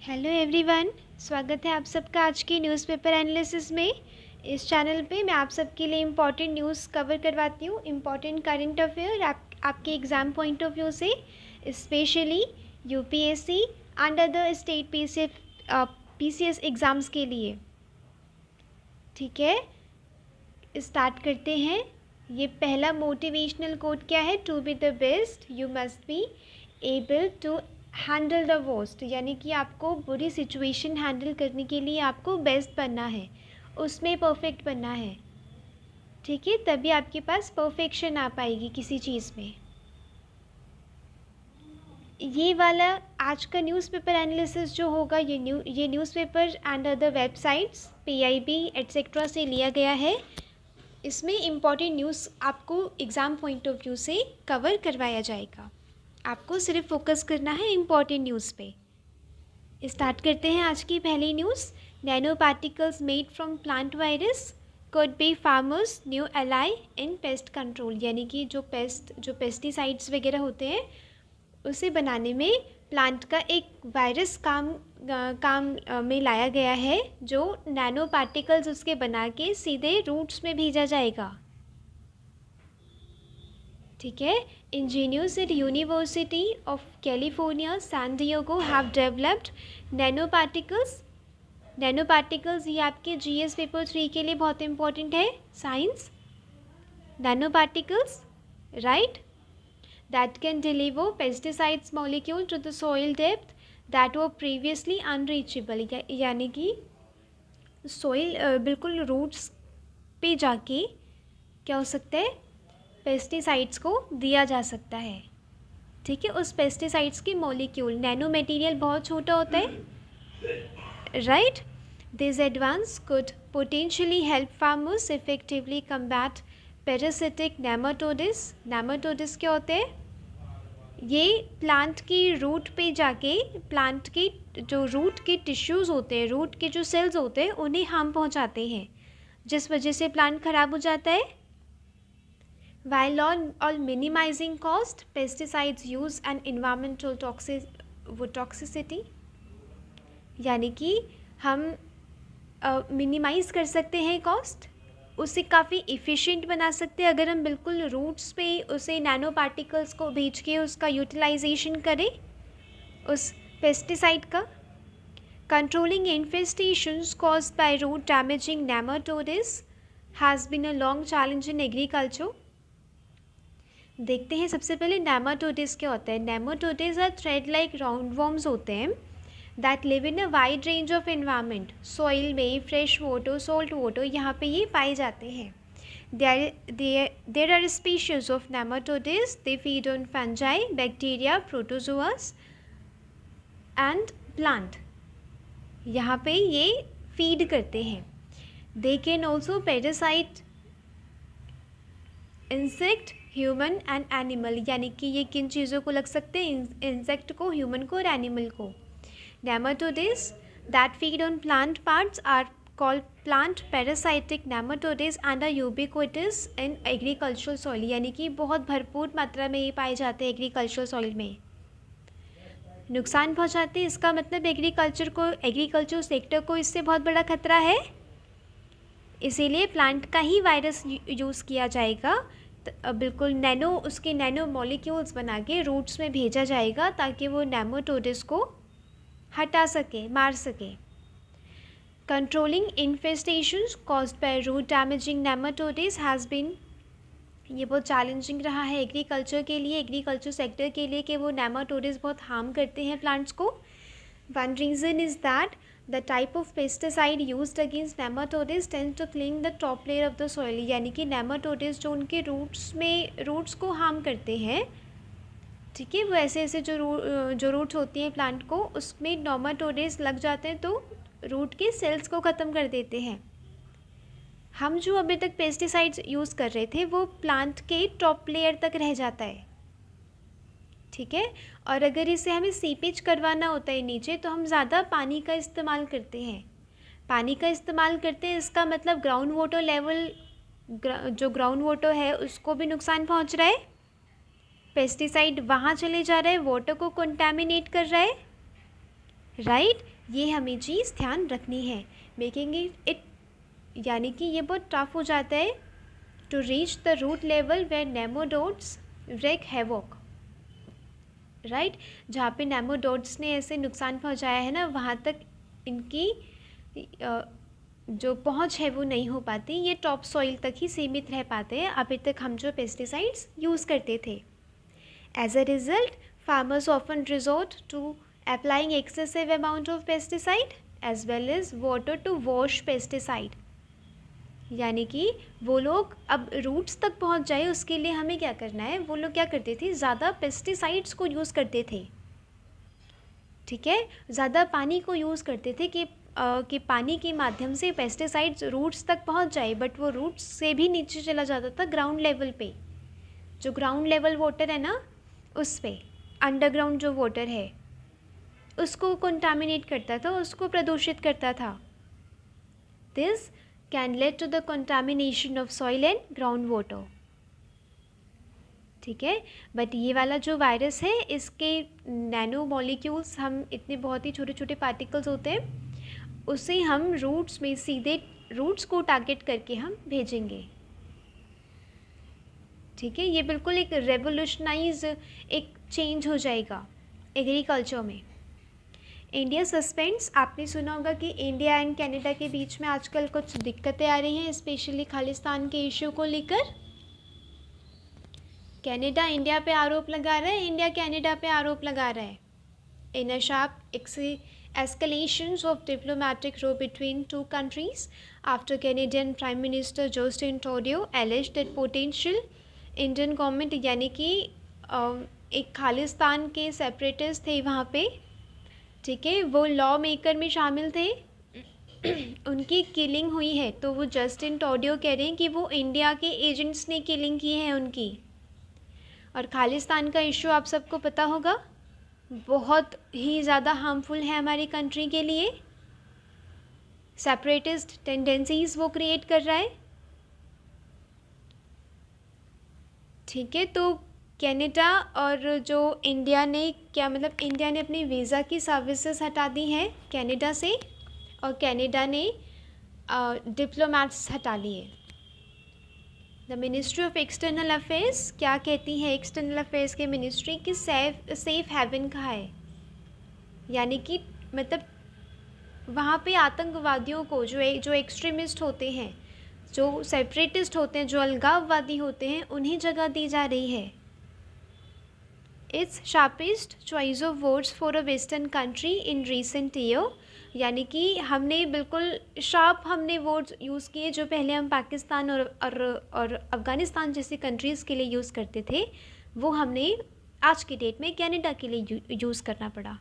Hello everyone, स्वागत है आप सबका आज की न्यूज़पेपर एनालिसिस में। इस चैनल पे मैं आप सबके लिए इम्पॉर्टेंट न्यूज़ कवर करवाती हूँ, इम्पॉर्टेंट करंट अफेयर आपके एग्ज़ाम पॉइंट ऑफ व्यू से, specially UPSC and other state PCS exams के लिए। ठीक है, स्टार्ट करते हैं। ये पहला मोटिवेशनल कोट क्या है? To be the best you must be able to handle the worst, यानी कि आपको बुरी सिचुएशन हैंडल करने के लिए आपको बेस्ट बनना है, उसमें परफेक्ट बनना है। ठीक है, तभी आपके पास परफेक्शन आ पाएगी किसी चीज़ में। ये वाला आज का न्यूज़पेपर एनालिसिस जो होगा, ये newspaper and other websites PIB etcetera से लिया गया है। इसमें इम्पॉर्टेंट न्यूज़ आपको एग्ज़ाम पॉइंट ऑफ व्यू से कवर करवाया जाएगा। आपको सिर्फ फोकस करना है इम्पॉर्टेंट न्यूज़ पे। स्टार्ट करते हैं आज की पहली news. Nano particles made from plant virus could be farmers new ally in pest control, यानी कि जो पेस्टिसाइड्स वगैरह होते हैं उसे बनाने में प्लांट का एक वायरस काम में लाया गया है, जो नैनो पार्टिकल्स उसके बना के सीधे रूट्स में भेजा जाएगा। ठीक है, engineers at University of California San Diego have developed nanoparticles. ये आपके जीएस पेपर 3 के लिए बहुत इंपॉर्टेंट है, science. Nano particles, right, that can deliver pesticides molecule to the soil depth that were previously unreachable, यानी कि soil बिल्कुल roots पे जाके क्या हो सकता है, पेस्टिसाइड्स को दिया जा सकता है। ठीक है, उस पेस्टिसाइड्स की मॉलिक्यूल, नैनो मटेरियल बहुत छोटा होता है, right. This advance could potentially help farmers effectively combat parasitic nematodes. Nematodes क्या होते हैं? ये प्लांट की रूट पे जाके प्लांट की जो रूट के टिश्यूज़ होते हैं, रूट के जो सेल्स होते हैं, उन्हें हार्म पहुंचाते हैं, जिस वजह से प्लांट खराब हो जाता है। While all minimizing cost, pesticides use and environmental toxicity, यानी कि हम मिनिमाइज़ कर सकते हैं कॉस्ट, उसे काफ़ी इफ़िशेंट बना सकते हैं अगर हम बिल्कुल रूट्स पे उसे नैनो पार्टिकल्स को भेज के उसका यूटिलाइजेशन करें उस पेस्टिसाइड का। Controlling infestations caused by root damaging nematodes has been a long challenge in agriculture. देखते हैं सबसे पहले नेमाटोडिस क्या होता है। Nematodes are thread like round worms होते हैं that live in a wide range of environment, soil में, फ्रेश वाटर, सॉल्ट वाटर, यहाँ पे ये पाए जाते हैं। There are species of nematodes, they feed on fungi, bacteria, protozoas and plant, यहाँ पे ये फीड करते हैं। They can also parasite insect, human and animal, यानी कि ये किन चीज़ों को लग सकते हैं? इंसेक्ट को, ह्यूमन को और एनिमल को। Nematodes that feed on plant parts are called plant parasitic nematodes and are ubiquitous in agricultural soil, यानी कि बहुत भरपूर मात्रा में ये पाए जाते हैं एग्रीकल्चरल सॉइल में। नुकसान पहुंचाते हैं, इसका मतलब एग्रीकल्चर सेक्टर को इससे बहुत बड़ा खतरा है, इसीलिए प्लांट का ही वायरस यूज़ किया जाएगा। बिल्कुल उसके नैनो मॉलिक्यूल्स बना के रूट्स में भेजा जाएगा ताकि वो नेमाटोडिस को हटा सके, मार सके। Controlling infestations caused by root damaging nematodes has been, ये बहुत चैलेंजिंग रहा है एग्रीकल्चर के लिए, एग्रीकल्चर सेक्टर के लिए, कि वो नेमाटोडिस बहुत हार्म करते हैं प्लांट्स को। One reason is that the type of pesticide used against nematodes tends to cling the top layer of the soil, यानी कि नेमाटोडिस जो उनके रूट्स को हार्म करते हैं, ठीक है, वो ऐसे जो रूट्स होती हैं प्लांट को, उसमें नेमाटोडिस लग जाते हैं तो रूट के सेल्स को ख़त्म कर देते हैं। हम जो अभी तक पेस्टिसाइड्स यूज़ कर रहे थे वो प्लांट के टॉप लेयर तक रह जाता है, ठीक है, और अगर इसे हमें सीपेज करवाना होता है नीचे, तो हम ज़्यादा पानी का इस्तेमाल करते हैं। इसका मतलब ग्राउंड वाटर लेवल, जो ग्राउंड वाटर है उसको भी नुकसान पहुंच रहा है, पेस्टिसाइड वहाँ चले जा रहा है, वाटर को कंटामिनेट कर रहा है, राइट, ये हमें चीज़ ध्यान रखनी है. मेकिंग इट यानी कि ये बहुत टफ हो जाता है to reach the root level where nematodes wreak havoc. Right, जहाँ पे नेमोडोड्स ने ऐसे नुकसान पहुँचाया है ना, वहाँ तक इनकी जो पहुँच है वो नहीं हो पाती. ये टॉप सॉइल तक ही सीमित रह पाते हैं अभी तक हम जो पेस्टिसाइड्स यूज़ करते थे. As a result farmers often resort to applying excessive amount of pesticide as well as water to wash pesticide. यानी कि वो लोग अब रूट्स तक पहुंच जाए उसके लिए हमें क्या करना है. वो लोग क्या करते थे, ज़्यादा पेस्टिसाइड्स को यूज़ करते थे. ठीक है, ज़्यादा पानी को यूज़ करते थे कि पानी के माध्यम से पेस्टिसाइड्स रूट्स तक पहुंच जाए. बट वो रूट्स से भी नीचे चला जाता था ग्राउंड लेवल पे. जो ग्राउंड लेवल वाटर है ना, उस पे अंडरग्राउंड जो वाटर है उसको कंटामिनेट करता था, उसको प्रदूषित करता था. This can lead to the contamination of soil and ground water. ठीक है, बट ये वाला जो वायरस है इसके नैनो मॉलिक्यूल्स, हम इतने बहुत ही छोटे छोटे पार्टिकल्स होते हैं, उसे हम रूट्स में सीधे रूट्स को टारगेट करके हम भेजेंगे. ठीक है, ये बिल्कुल एक रेवोल्यूशनाइज एक चेंज हो जाएगा एग्रीकल्चर में. इंडिया सस्पेंड्स, आपने सुना होगा कि इंडिया एंड कनाडा के बीच में आजकल कुछ दिक्कतें आ रही हैं, स्पेशली खालिस्तान के इश्यू को लेकर. कनाडा इंडिया पे आरोप लगा रहा है, इंडिया कनाडा पे आरोप लगा रहा है. In a sharp escalations of diplomatic row between two countries after Canadian Prime Minister Justin Trudeau alleged that potential Indian government, यानी कि एक खालिस्तान के सेपरेटिस्ट थे वहाँ पे. ठीक है, वो लॉ मेकर में शामिल थे, उनकी किलिंग हुई है. तो वो जस्टिन टोडियो कह रहे हैं कि वो इंडिया के एजेंट्स ने किलिंग की है उनकी. और खालिस्तान का इशू आप सबको पता होगा, बहुत ही ज़्यादा हार्मफुल है हमारी कंट्री के लिए. सेपरेटिस्ट टेंडेंसीज वो क्रिएट कर रहा है. ठीक है, तो कनाडा और जो इंडिया ने क्या मतलब, इंडिया ने अपनी वीज़ा की सर्विसेज हटा दी हैं कनाडा से, और कनाडा ने डिप्लोमेट्स हटा लिए. The ministry of external affairs क्या कहती है, एक्सटर्नल अफेयर्स के मिनिस्ट्री की सेफ हेवन कहा है. यानी कि मतलब वहाँ पे आतंकवादियों को, जो एक्सट्रीमिस्ट होते हैं, जो सेपरेटिस्ट होते हैं, जो अलगाववादी होते हैं, उन्हें जगह दी जा रही है. It's sharpest choice of words for a western country in recent year. यानी कि हमने बिल्कुल शार्प हमने वर्ड्स यूज़ किए जो पहले हम पाकिस्तान और अफ़गानिस्तान जैसी कंट्रीज़ के लिए यूज़ करते थे, वो हमने आज की डेट में कनाडा के लिए यूज़ करना पड़ा.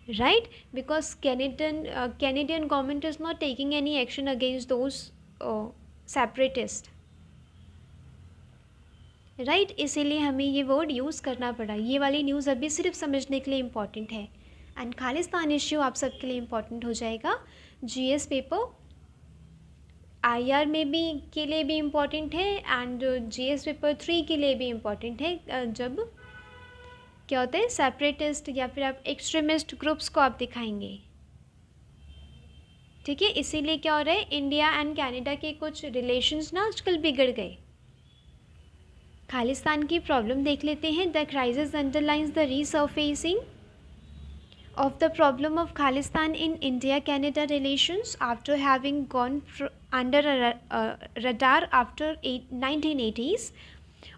Right, because Canadian government is not taking any action against those separatist. Right, इसीलिए हमें ये वर्ड यूज़ करना पड़ा. ये वाली न्यूज़ अभी सिर्फ समझने के लिए इम्पॉर्टेंट है. एंड खालिस्तान इश्यू आप सबके लिए इम्पॉर्टेंट हो जाएगा. जीएस पेपर आईआर में भी के लिए भी इम्पॉर्टेंट है, एंड जीएस पेपर 3 के लिए भी इम्पॉर्टेंट है. जब क्या होता है, सेपरेटिस्ट या फिर आप एक्सट्रीमिस्ट ग्रुप्स को आप दिखाएंगे. ठीक है, इसीलिए क्या हो रहा है, इंडिया एंड कनाडा के कुछ रिलेशंस ना आजकल बिगड़ गए. खालिस्तान की प्रॉब्लम देख लेते हैं. The crisis underlines the रीसर्फेसिंग of the problem of Khalistan in India-Canada relations after having gone under a radar after 1980s.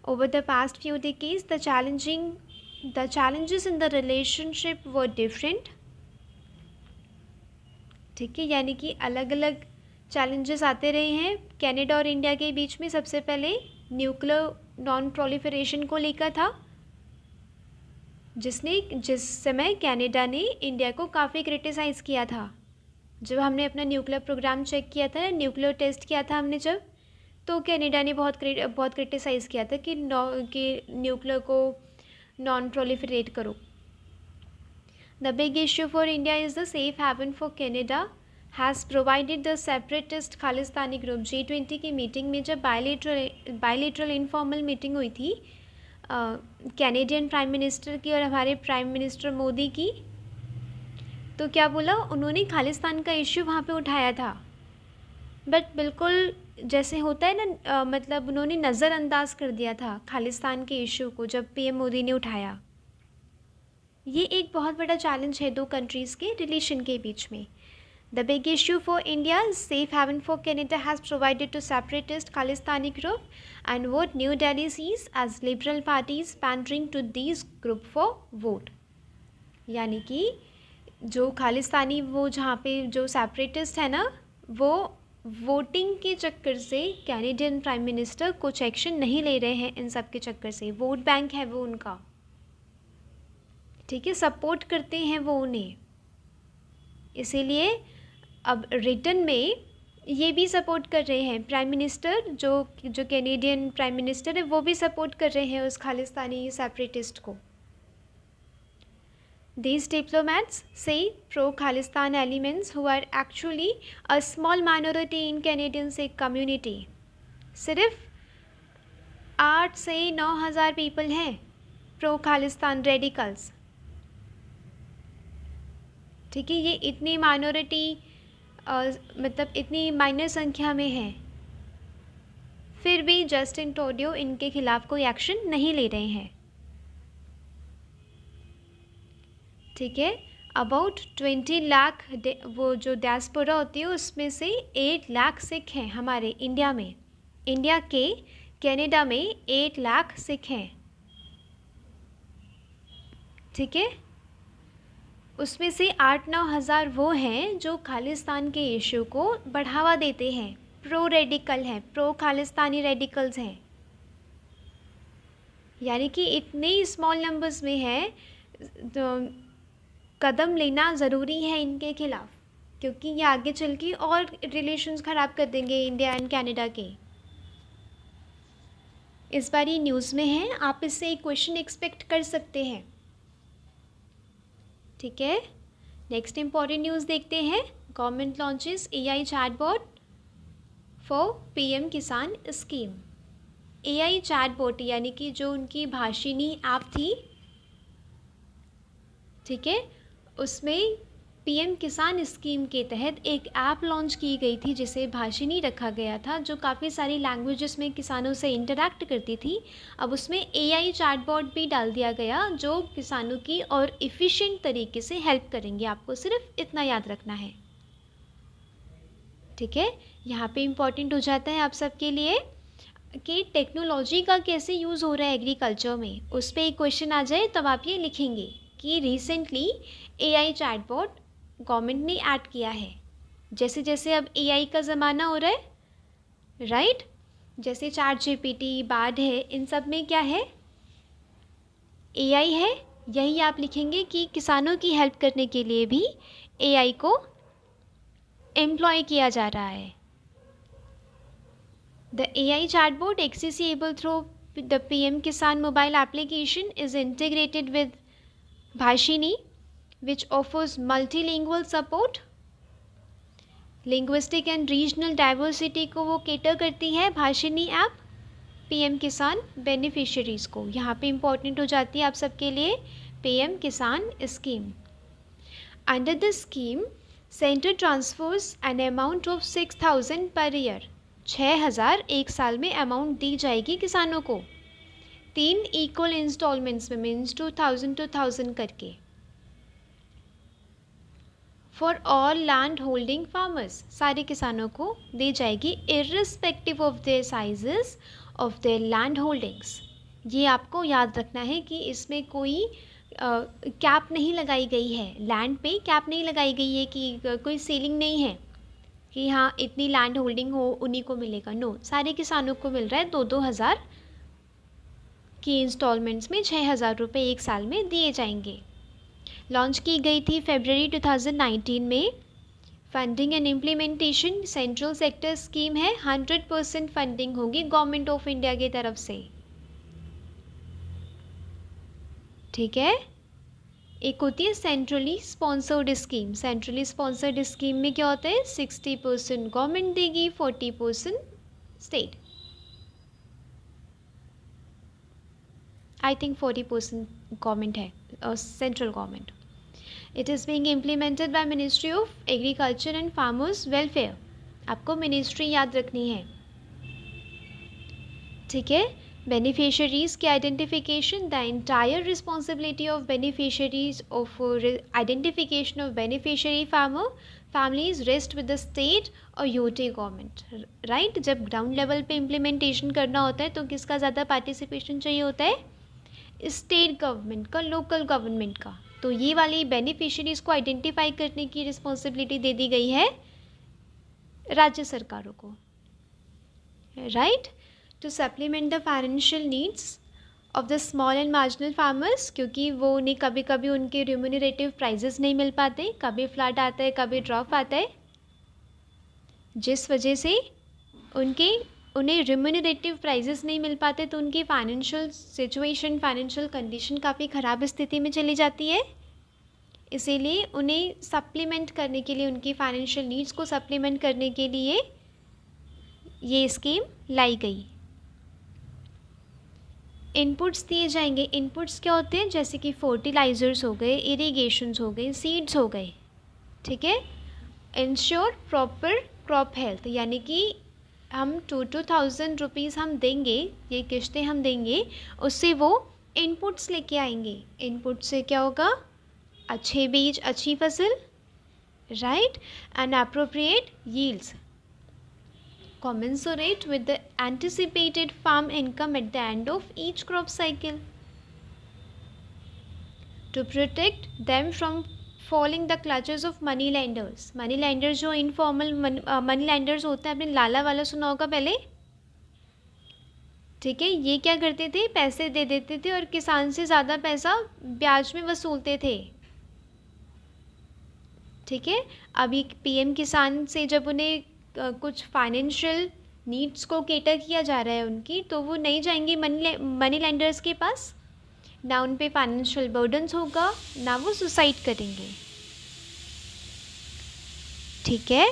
Over the past few decades, the challenges in the relationship were different. ठीक है, यानी कि अलग अलग challenges आते रहे हैं Canada और इंडिया के बीच में. सबसे पहले न्यूक्लियर नॉन प्रोलिफरेशन को लेकर था, जिस समय कनाडा ने इंडिया को काफ़ी क्रिटिसाइज़ किया था. जब हमने अपना न्यूक्लियर प्रोग्राम चेक किया था, न्यूक्लियर टेस्ट किया था हमने जब, तो कनाडा ने बहुत क्रिटिसाइज़ किया था कि न्यूक्लियर को नॉन प्रोलिफरेट करो. The big issue for India is the safe haven for Canada has provided the separatist Khalistani group. G20 की मीटिंग में जब बायलेटरल इनफॉर्मल मीटिंग हुई थी कैनेडियन प्राइम मिनिस्टर की और हमारे प्राइम मिनिस्टर मोदी की, तो क्या बोला उन्होंने, खालिस्तान का इश्यू वहाँ पे उठाया था, बट बिल्कुल जैसे होता है ना, मतलब उन्होंने नज़रअंदाज कर दिया था खालिस्तान के इश्यू को जब पीएम मोदी ने उठाया। ये एक बहुत बड़ा चैलेंज है दो कंट्रीज़ के रिलेशन के बीच में। The big issue for India safe haven for Canada has provided to separatist Khalistani group and what New Delhi sees as liberal parties pandering to these group for vote. यानी कि जो खालिस्तानी, वो जहाँ पे जो सेपरेटिस्ट है ना, वो वोटिंग के चक्कर से कैनेडियन प्राइम मिनिस्टर कुछ एक्शन नहीं ले रहे हैं, इन सब के चक्कर से वोट बैंक है वो उनका, ठीक है, सपोर्ट करते हैं वो उन्हें। इसीलिए अब रिटर्न में ये भी सपोर्ट कर रहे हैं, प्राइम मिनिस्टर जो कैनेडियन प्राइम मिनिस्टर है वो भी सपोर्ट कर रहे हैं उस खालिस्तानी सेपरेटिस्ट को। These diplomats say pro-Khalistan elements who are actually a small minority in Canadian Sikh community. सिर्फ 8 से 9,000 पीपल हैं प्रो खालिस्तान रेडिकल्स, ठीक है। ये इतनी माइनॉरिटी, मतलब इतनी माइनर संख्या में है, फिर भी जस्टिन ट्रूडो इनके खिलाफ कोई एक्शन नहीं ले रहे हैं, ठीक है। अबाउट 20 लाख वो जो डायस्पोरा होती है उसमें से 8 लाख सिख हैं हमारे इंडिया में, इंडिया के कनाडा में 8 लाख सिख हैं, ठीक है। उसमें से 8-9 हज़ार वो हैं जो खालिस्तान के इशू को बढ़ावा देते हैं, प्रो रेडिकल हैं, प्रो खालिस्तानी रेडिकल्स हैं। यानी कि इतने स्मॉल नंबर्स में है, तो कदम लेना ज़रूरी है इनके खिलाफ, क्योंकि ये आगे चल के और रिलेशंस ख़राब कर देंगे इंडिया एंड कनाडा के। इस बार ये न्यूज़ में है, आप इससे एक क्वेश्चन एक्सपेक्ट कर सकते हैं, ठीक है। नेक्स्ट इम्पॉर्टेंट न्यूज़ देखते हैं। Government launches AI chatbot for PM किसान स्कीम। AI चैटबॉट यानी कि जो उनकी भाषिनी ऐप थी, ठीक है, उसमें PM किसान स्कीम के तहत एक ऐप लॉन्च की गई थी जिसे भाषिनी रखा गया था, जो काफ़ी सारी लैंग्वेजेस में किसानों से इंटरैक्ट करती थी। अब उसमें AI चैटबॉट भी डाल दिया गया जो किसानों की और इफ़िशिएंट तरीके से हेल्प करेंगे। आपको सिर्फ इतना याद रखना है, ठीक है। यहाँ पे इम्पॉर्टेंट हो जाता है आप सबके लिए कि टेक्नोलॉजी का कैसे यूज़ हो रहा है एग्रीकल्चर में, उस पर एक क्वेश्चन आ जाए तब आप ये लिखेंगे कि रिसेंटली AI चैटबॉट गवर्नमेंट ने ऐड किया है। जैसे जैसे अब AI का ज़माना हो रहा है, राइट, जैसे ChatGPT, बार्ड है, इन सब में क्या है, AI है। यही आप लिखेंगे कि किसानों की हेल्प करने के लिए भी AI को एम्प्लॉय किया जा रहा है। The AI chatbot accessible through the PM Kisan mobile application is integrated with Bhashini, which offers multilingual support. Linguistic and regional diversity को वो cater करती है भाषिनी ऐप PM किसान बेनिफिशरीज़ को। यहाँ पे इम्पॉर्टेंट हो जाती है आप सबके लिए PM किसान scheme. Under the scheme, center transfers an amount of 6,000 per year. 6,000 एक साल में अमाउंट दी जाएगी किसानों को, 3 इक्वल इंस्टॉलमेंट्स में, मीन्स 2,000 करके, for all land holding farmers, सारे किसानों को दी जाएगी irrespective of their sizes of their land holdings. ये आपको याद रखना है कि इसमें कोई कैप नहीं लगाई गई है, लैंड पे कैप नहीं लगाई गई है कि कोई सीलिंग नहीं है कि हाँ इतनी लैंड होल्डिंग हो उन्हीं को मिलेगा। नो, सारे किसानों को मिल रहा है 2-2 हज़ार की इंस्टॉलमेंट्स में 6,000 रुपये एक साल में दिए जाएंगे। लॉन्च की गई थी फरवरी 2019 में। Funding and implementation central sector scheme है, 100% फंडिंग होगी गवर्नमेंट ऑफ इंडिया की तरफ से, ठीक है। एक होती है centrally sponsored scheme. Centrally sponsored scheme में क्या होता है, 60% गवर्नमेंट देगी, 40% स्टेट, आई थिंक 40% गवर्नमेंट है, central government. It is being implemented by ministry of agriculture and farmers welfare. आपको मिनिस्ट्री याद रखनी है, ठीक है। बेनिफिशरीज़ की identification, the entire responsibility of beneficiaries of identification of beneficiary farmer families rest with the state और UT government, right. जब ground level पे इम्प्लीमेंटेशन करना होता है तो किसका ज़्यादा पार्टिसिपेशन चाहिए होता है? स्टेट गवर्नमेंट का, लोकल गवर्नमेंट का। तो ये वाली बेनिफिशरीज़ को आइडेंटिफाई करने की रिस्पॉन्सिबिलिटी दे दी गई है राज्य सरकारों को, right. To supplement the financial needs of the small and marginal farmers, क्योंकि वो उन्हें कभी कभी उनके रिम्यूनरेटिव प्राइजेस नहीं मिल पाते, कभी फ्लड आता है, कभी ड्रॉप आता है, जिस वजह से उन्हें रिम्यूनरेटिव प्राइजेस नहीं मिल पाते, तो उनकी फाइनेंशियल सिचुएशन, फाइनेंशियल कंडीशन काफ़ी ख़राब स्थिति में चली जाती है। इसीलिए उन्हें सप्लीमेंट करने के लिए, उनकी फाइनेंशियल नीड्स को सप्लीमेंट करने के लिए ये स्कीम लाई गई। इनपुट्स दिए जाएंगे। इनपुट्स क्या होते हैं? जैसे कि फर्टिलाइज़र्स हो गए, इरीगेशंस हो गए, सीड्स हो गए, ठीक है। इंश्योर प्रॉपर क्रॉप हेल्थ, यानी कि हम 2,000 रुपीज़ हम देंगे, ये किस्तें हम देंगे, उससे वो इनपुट्स लेके आएंगे। इनपुट से क्या होगा? अच्छे बीज, अच्छी फसल, right, and appropriate yields commensurate with the anticipated farm income at the end of each crop cycle, to protect them from falling the clutches of money lenders। Money lenders जो इनफॉर्मल मनी lenders होते हैं, आपने लाला वाला सुना होगा पहले, ठीक है। ये क्या करते थे? पैसे दे देते थे और किसान से ज़्यादा पैसा ब्याज में वसूलते थे, ठीक है। अभी पीएम किसान से जब उन्हें कुछ फाइनेंशियल नीड्स को केटर किया जा रहा है उनकी, तो वो नहीं जाएंगे मनी लेंडर्स के पास, ना उन पे फाइनेंशियल बर्डन्स होगा, ना वो सुसाइड करेंगे, ठीक है।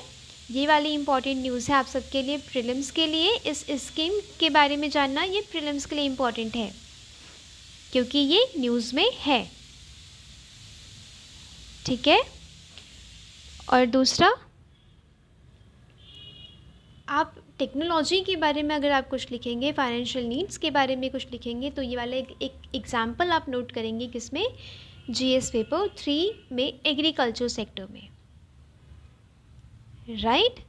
ये वाली इम्पॉर्टेंट न्यूज़ है आप सबके लिए, प्रीलिम्स के लिए। इस स्कीम के बारे में जानना ये प्रीलिम्स के लिए इम्पॉर्टेंट है, क्योंकि ये न्यूज़ में है, ठीक है। और दूसरा, आप टेक्नोलॉजी के बारे में अगर आप कुछ लिखेंगे, फाइनेंशियल नीड्स के बारे में कुछ लिखेंगे, तो ये वाला एक एग्जाम्पल आप नोट करेंगे, किसमें? जीएस पेपर 3 में, एग्रीकल्चर सेक्टर में, right.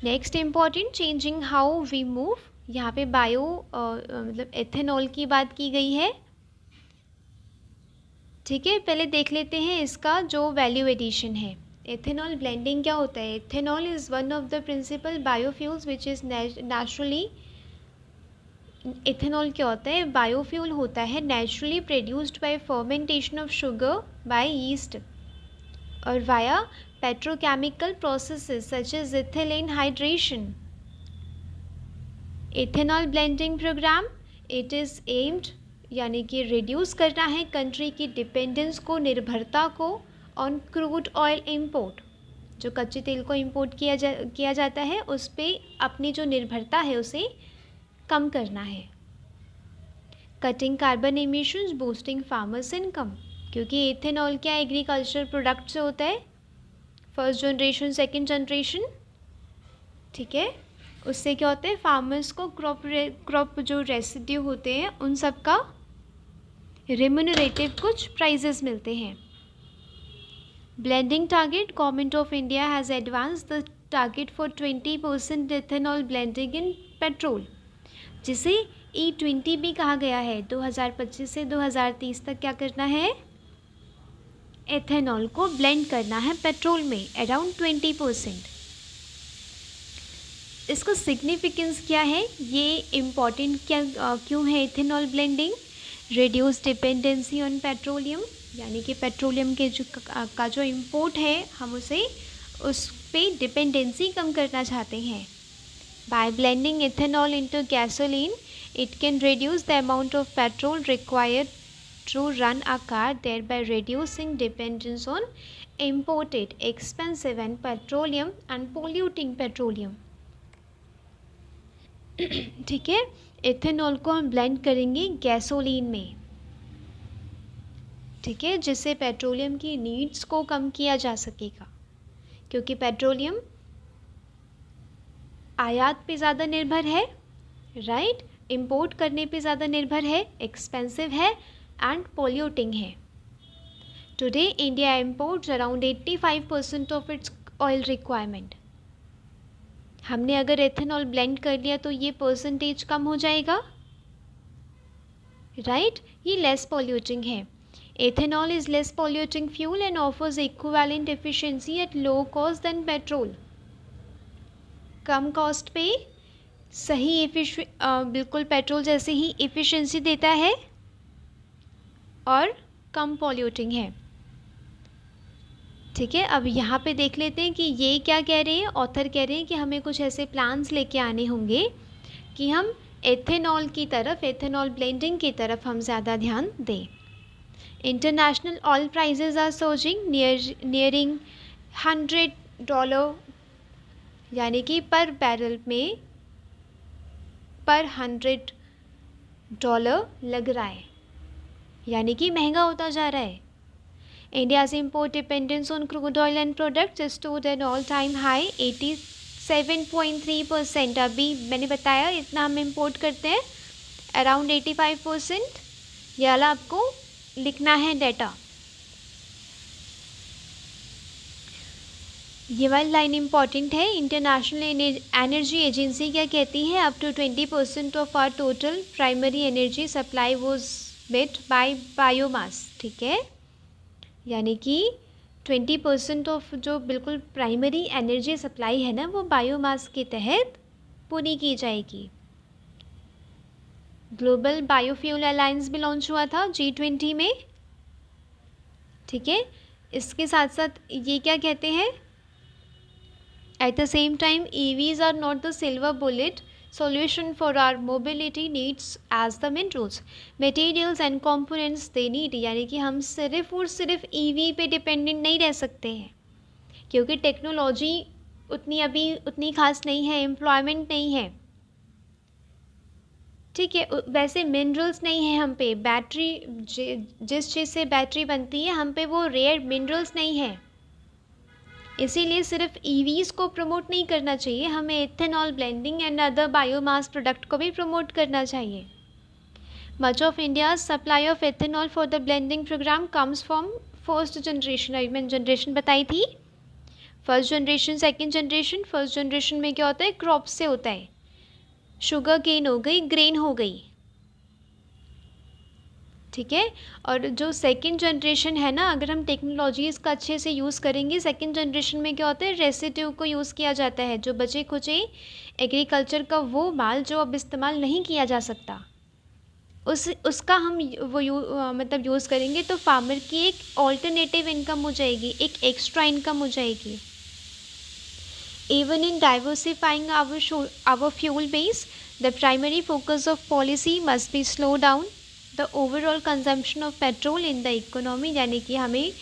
Next important, changing how we move. यहाँ पे बायो मतलब एथेनॉल की बात की गई है, ठीक है। पहले देख लेते हैं इसका जो वैल्यू एडिशन है। एथेनॉल ब्लेंडिंग क्या होता है? Ethanol is one of the principal biofuels which is naturally, ethanol क्या होता है? बायोफ्यूल होता है, naturally produced by fermentation of sugar by yeast और via petrochemical processes such as ethylene hydration. Ethanol blending programme, it is aimed, यानी कि reduce करना है कंट्री की डिपेंडेंस को, निर्भरता को ऑन क्रूड ऑयल इम्पोर्ट। जो कच्चे तेल को इम्पोर्ट किया जाता है, उस पर अपनी जो निर्भरता है उसे कम करना है। Cutting carbon emissions, boosting farmers income, क्योंकि एथेनॉल क्या एग्रीकल्चर प्रोडक्ट से होता है, फर्स्ट जनरेशन, सेकंड जनरेशन, ठीक है। उससे क्या होता है? फार्मर्स को क्रॉप जो रेसिड्यू होते हैं उन सब का रिम्यूनरेटिव कुछ प्राइजेस मिलते हैं। Blending target, government of India has advance the target for 20% ethanol blending in petrol, जिसे E20 भी कहा गया है। 2025 से 2030 तक क्या करना है? एथेनॉल को ब्लेंड करना है पेट्रोल में अराउंड 20%। इसका सिग्निफिकेंस क्या है? ये इम्पॉर्टेंट क्यों है ethanol blending? Reduce dependency on petroleum, यानी कि पेट्रोलियम के जो इम्पोर्ट है, हम उस पर डिपेंडेंसी कम करना चाहते हैं। By blending ethanol into gasoline, it can reduce the amount of petrol required to run a car, thereby reducing dependence on imported, expensive and petroleum and polluting petroleum। ठीक है। एथेनॉल को हम ब्लेंड करेंगे gasoline में, ठीक है, जिससे petroleum की नीड्स को कम किया जा सकेगा, क्योंकि पेट्रोलियम आयात पे ज़्यादा निर्भर है, राइट, इंपोर्ट करने पे ज़्यादा निर्भर है, एक्सपेंसिव है एंड पोल्यूटिंग है. Today India imports around 85% of its oil requirement. हमने अगर एथेनॉल ब्लेंड कर लिया तो ये परसेंटेज कम हो जाएगा, राइट, ये लेस पॉल्यूटिंग है. Ethanol is less polluting fuel and offers equivalent efficiency at low cost then petrol. Come cost पे सही बिल्कुल पेट्रोल जैसे ही एफिशिएंसी देता है और कम पॉल्यूटिंग है. ठीक है, अब यहाँ पे देख लेते हैं कि ये क्या कह रहे हैं. ऑथर कह रहे हैं कि हमें कुछ ऐसे प्लान्स लेके आने होंगे कि हम एथेनॉल की तरफ, एथेनॉल ब्लेंडिंग की तरफ हम ज़्यादा ध्यान दें. International oil prices are surging nearing $100, यानी कि पर बैरल में पर $100 लग रहा है, यानी कि महंगा होता जा रहा है. India's import dependence on crude oil and products stood at all-time high 87.3%. अभी मैंने बताया इतना हम इंपोर्ट करते हैं, अराउंड 85%. ये वाला आपको लिखना है डाटा. ये वाली लाइन इम्पॉर्टेंट है. इंटरनेशनल एनर्जी एजेंसी क्या कहती है, up to 20% of our total primary energy supply was met by biomass. ठीक है, यानी कि 20% ऑफ जो बिल्कुल प्राइमरी एनर्जी सप्लाई है ना, वो बायोमास के तहत पूरी की जाएगी. ग्लोबल बायोफ्यूल अलायंस भी लॉन्च हुआ था G20 में. ठीक है, इसके साथ साथ ये क्या कहते हैं, at the same time EVs are not the silver bullet solution for our mobility needs as the minerals, materials and components they need. यानी कि हम सिर्फ और सिर्फ EV पे डिपेंडेंट नहीं रह सकते हैं, क्योंकि टेक्नोलॉजी अभी उतनी खास नहीं है, एम्प्लॉयमेंट नहीं है. ठीक है, वैसे मिनरल्स नहीं है हम पे. बैटरी जिस चीज़ से बैटरी बनती है हम पे वो रेयर मिनरल्स नहीं है. इसीलिए सिर्फ EVs को प्रमोट नहीं करना चाहिए, हमें ethanol blending and other biomass product को भी प्रमोट करना चाहिए. Much of India's supply of ethanol for the blending programme comes from first generation. अभी मैंने जनरेशन बताई थी, first generation, second generation. First generation में क्या होता है, क्रॉप से होता है, शुगर केन हो गई, ग्रेन हो गई. ठीक है, और जो सेकंड जनरेशन है ना, अगर हम टेक्नोलॉजीज़ का अच्छे से यूज़ करेंगे, सेकंड जनरेशन में क्या होता है, रेसिड्यू को यूज़ किया जाता है, जो बचे खुचे एग्रीकल्चर का वो माल जो अब इस्तेमाल नहीं किया जा सकता, उसका हम वो मतलब यूज़ करेंगे, तो फार्मर की एक ऑल्टरनेटिव इनकम हो जाएगी, एक एक्स्ट्रा इनकम हो जाएगी. Even in diversifying our fuel base, the primary focus of policy must be slow down the overall consumption of petrol in the economy. यानी कि हमें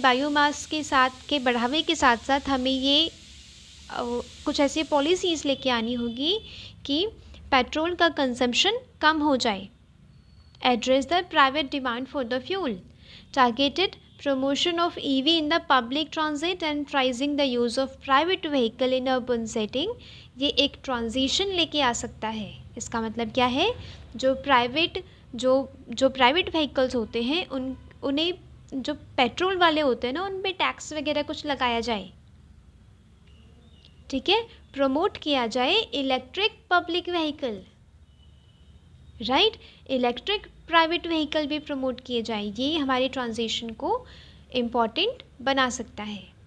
बायोमास के बढ़ावे के साथ साथ हमें ये कुछ ऐसी पॉलिसीज़ लेके आनी होगी कि पेट्रोल का कंजम्पशन कम हो जाए. Address the private demand for the fuel. Targeted promotion of EV in the public transit and pricing the use of private vehicle in urban setting. ये एक ट्रांजिशन लेके आ सकता है. इसका मतलब क्या है, जो प्राइवेट व्हीकल्स होते हैं उन्हें जो पेट्रोल वाले होते हैं ना, उन पे टैक्स वगैरह कुछ लगाया जाए. ठीक है, प्रमोट किया जाए electric public vehicle, right, electric private vehicle भी प्रमोट किए जाए. ये हमारे ट्रांजिशन को इम्पॉर्टेंट बना सकता है.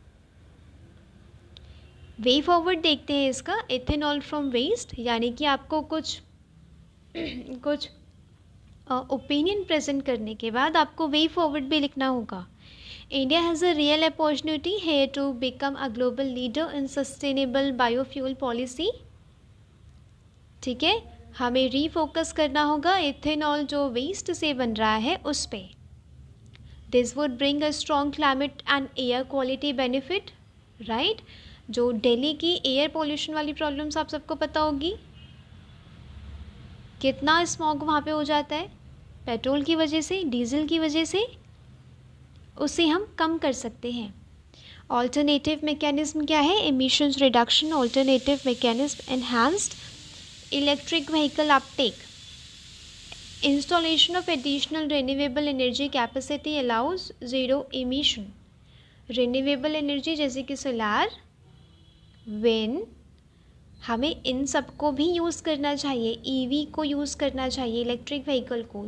वे फॉरवर्ड देखते हैं इसका. एथेनॉल फ्रॉम वेस्ट, यानी कि आपको कुछ ओपिनियन प्रेजेंट करने के बाद आपको वे फॉरवर्ड भी लिखना होगा. India has a real opportunity here to become a global leader in sustainable biofuel policy. ठीक है, हमें रीफोकस करना होगा एथेनॉल जो वेस्ट से बन रहा है उस पे. This would bring a strong climate and air quality benefit, right. जो दिल्ली की एयर पोल्यूशन वाली प्रॉब्लम्स आप सबको पता होगी, कितना स्मॉग वहाँ पे हो जाता है. पेट्रोल की वजह से, डीजल की वजह से, उसे हम कम कर सकते हैं। ऑल्टरनेटिव मैकेनिज्म क्या है? Emissions reduction alternative mechanism, enhanced electric vehicle Uptake, installation of additional renewable energy capacity allows zero emission. Renewable energy जैसे कि सोलार, विंड, हमें इन सब को भी यूज़ करना चाहिए, ईवी को यूज़ करना चाहिए, इलेक्ट्रिक व्हीकल को।